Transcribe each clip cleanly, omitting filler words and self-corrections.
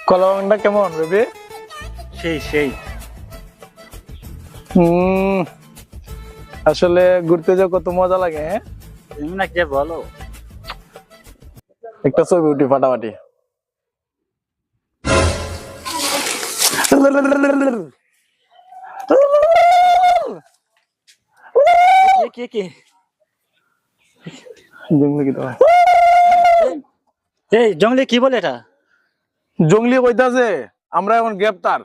কলাবাগানটা কেমন বেবি? সেই সেই আসলে ঘুরতে যাও কত মজা লাগে। হ্যাঁ, তুমি না কে বলো। একটা ছবি উঠি ফাটাফাটি। কে কে জঙ্গলি কি তোমার? এই জঙ্গলে কি বলে এটা? জঙ্গলি কইতাছে আমরা এখন গ্রেপ্তার,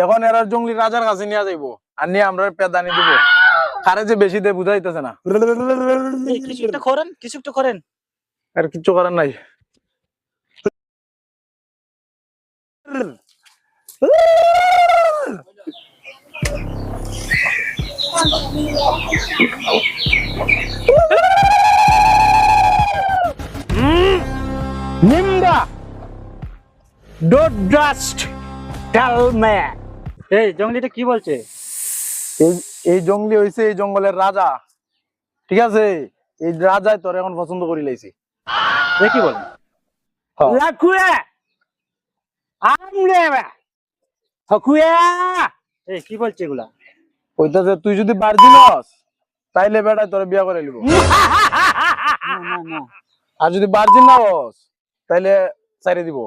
এখন এরা জঙ্গলি রাজার কাছে নিয়ে যাইবো, আর নিয়ে আমরা পেদানি দিব। কারে যে বেশি দেয় বুঝাইতেছে না। এই কিছু একটা করেন, কিছু একটা করেন। আর কিচ্ছু করার নাই। Nimda, don't just tell me. এই জঙ্গলিটা কি বলছে? এই জঙ্গলি হইছে এই জঙ্গলের রাজা, ঠিক আছে? এই রাজাই তোর এখন পছন্দ করি লাইছি। এ কি বলে? Lakue, Amreva, Hakuya. এই কি বলছে এগুলা? কইতাছে তুই যদি ভার্জিন হস তাইলে বেটা তোর বিয়া করে লিব, না না না, আর যদি ভার্জিন না হস তাইলে ছাইরে দিব।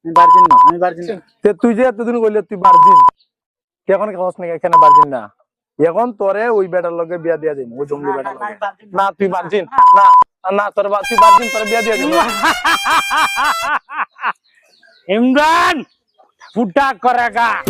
আমি ভার্জিন না, আমি ভার্জিন না। তে তুই যে এতদিন কইলে তুই ভার্জিন, তুই এখন হস না এখানে ভার্জিন না, এখন তোরে ওই বেটার লগে বিয়া দিয়া দিম, ওই জঙ্গলি বেটার লগে। না তুই ভার্জিন না, না তোর তুই ভার্জিন, তোর বিয়া দিয়া দিম। Imran, Futa Koraga.